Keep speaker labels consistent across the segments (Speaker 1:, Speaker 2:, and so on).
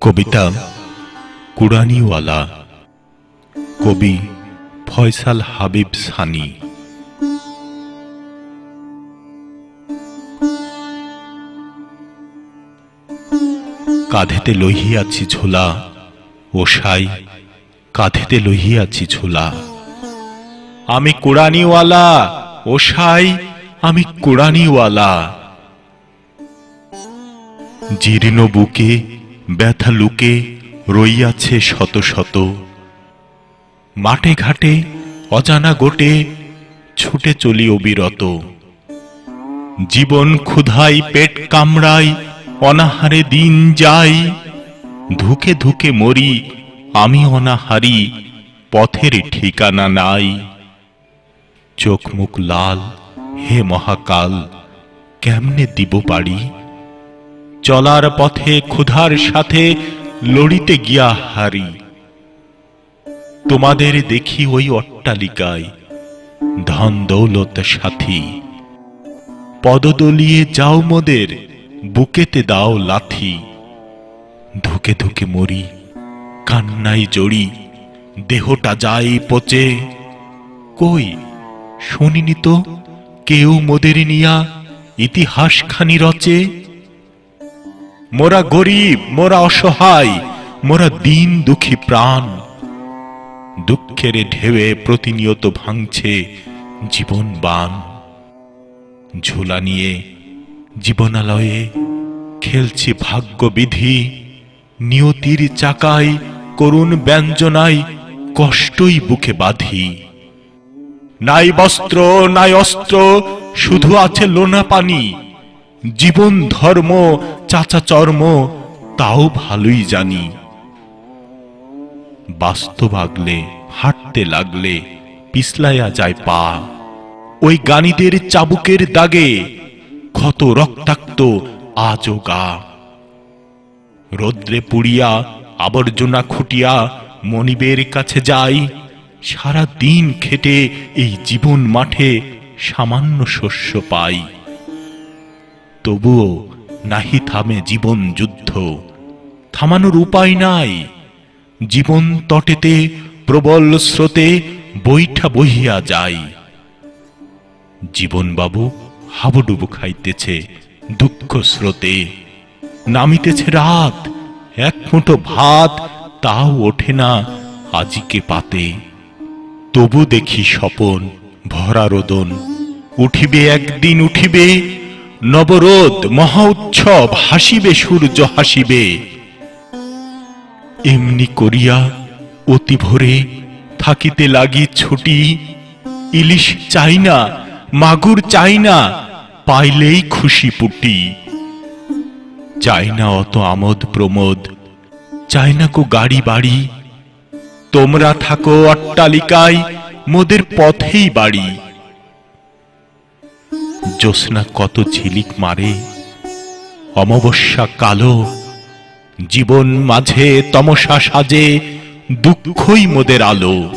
Speaker 1: কবিতা কুরআনীওয়ালা, কবি ফয়সাল হাবিব সানি। কাঁধেতে লইয়াছি ঝোলা, ওসাই কাঁধেতে লইয়াছি ঝোলা। আমি কুরআনীওয়ালা, ওসাই আমি কুরআনীওয়ালা। জীর্ণ বুকে ব্যথা লুকে রইয়াছে শত শত। মাঠে ঘাটে অজানা গোটে ছুটে চলি অবিরত। জীবন ক্ষুধাই পেট কামড়াই, অনাহারে দিন যাই। ধুকে ধুকে মরি আমি অনাহারি, পথের ঠিকানা নাই। চোখ মুখ লাল, হে মহাকাল কেমনে দিব পারি। চলার পথে ক্ষুধার সাথে লড়িতে গিয়া হারি। তোমাদের দেখি ওই অট্টালিকায় ধন দৌলত সাথী। পদদলিয়ে যাও মোদের, বুকেতে দাও লাথি। ধুকে ধুকে মরি কান্নাই জড়ি, দেহটা যায় পচে। কই শুনিনি তো কেউ মোদের নিয়া ইতিহাস খানি রচে। মোরা গরিব, মোরা অসহায়, মোরা দিন দুঃখী প্রাণ। দুঃখের ঢেউয়ে প্রতিনিয়ত ভাঙছে জীবন বান। ঝোলা নিয়ে জীবনালয়ে খেলছি ভাগ্যবিধি। নিয়তির চাকায় করুণ ব্যঞ্জনায় কষ্টই বুকে বাঁধি। নাই বস্ত্র নাই অস্ত্র, শুধু আছে লোনা পানি। জীবন ধর্ম চাচা চর্ম তাও ভালোই জানি। বাস্তব আগলে হাঁটতে লাগলে পিছলাইয়া যায় পা। ওই গানিদের চাবুকের দাগে ক্ষত রক্তাক্ত আজও গা। রোদ্রে পুড়িয়া আবর্জনা খুটিয়া মনিবের কাছে যাই। সারা দিন খেটে এই জীবন মাঠে সামান্য শস্য পাই। তবুও নাহি থামে জীবন যুদ্ধ, থামানোর উপায় নাই। জীবন তটেতে প্রবল স্রোতে বৈঠা বহিয়া যায়। জীবন বাবু হাবুডুবু খাইতেছে দুঃখ স্রোতে। নামিতেছে রাত, এক মুঠো ভাত তাও ওঠে না আজিকে পাতে। তবু দেখি স্বপন ভরা রোদন, উঠিবে একদিন উঠিবে। নবরোদ মহা উৎসব, হাসিবে সূর্য হাসিবে। এমনি করিয়া অতি ভোরে থাকিতে লাগি ছুটি। ইলিশ চাই না, মাগুর চাই না, পাইলেই খুশি পুটি। চাই না অত আমোদ প্রমোদ, চাই না কো গাড়ি বাড়ি। তোমরা থাকো অট্টালিকায়, মোদের পথেই বাড়ি। জ্যোৎস্না কত ঝিলিক মারে, অমাবস্যা কালো। জীবন মাঝে তমসা সাজে, দুঃখই মোদের আলো।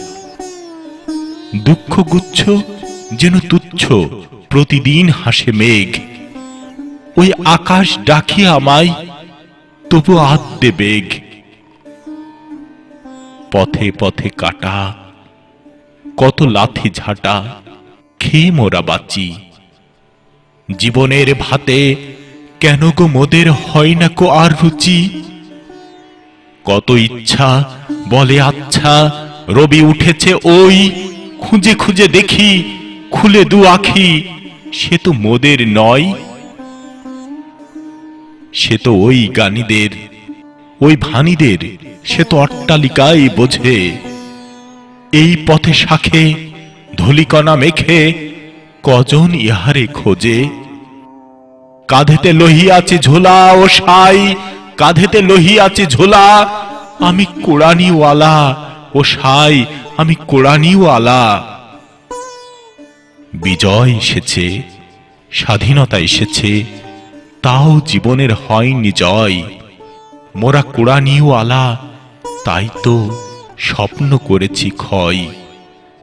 Speaker 1: দুঃখ গুচ্ছ যেন তুচ্ছ, প্রতিদিন হাসে মেঘ। ওই আকাশ ডাকিয়া আমায়, তবু আদে বেগ। পথে পথে কাটা, কত লাথি ঝাঁটা, খেয়ে মোরা বাঁচি। জীবনের ভাতে কেন গো মোদের হয় না কো আর রুচি। কত ইচ্ছা বলে আচ্ছা, রবি উঠেছে ওই। খুঁজে খুঁজে দেখি, খুলে দু আখি, সে তো মোদের নয়। সে তো ওই গানিদের, ওই ভানিদের, সে তো অট্টালিকায় বোঝে। এই পথে শাখে ধূলিকণা মেখে কজন ইহারে খোঁজে। কাঁধেতে লহিয়াছি ঝোলা, ও সাই কাঁধেতে লহিয়াছি ঝোলা। আমি কুরআনীওয়ালা, ও সাই আমি কুরআনীওয়ালা। বিজয় এসেছে, স্বাধীনতা এসেছে, তাও জীবনের হয়নি জয়। মোরা কুরআনীওয়ালা, তাই তো স্বপ্ন করেছি ক্ষয়।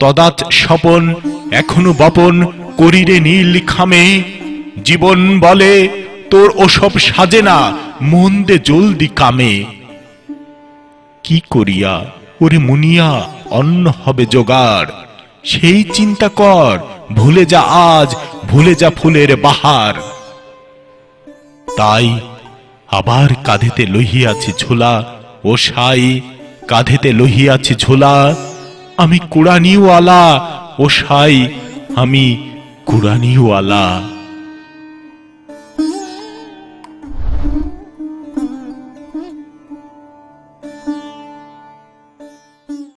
Speaker 1: তদাচ স্বপন এখনো বপন করিরে নীল খামে। জীবন বলে তোর ওসব সাজে না, মন দে জলদি কামে। কি করিয়া ওরে মুনিয়া অন্ন হবে জোগাড়, সেই চিন্তা কর, ভুলে যা আজ, ভুলে যা ফুলের বাহার। তাই আবার কাঁধেতে লহিয়াছি ঝোলা, ও সাই কাঁধেতে লহিয়াছি ঝোলা, আমি কুড়ানিওয়ালা, ও সাই আমি কুড়ানিওয়ালা।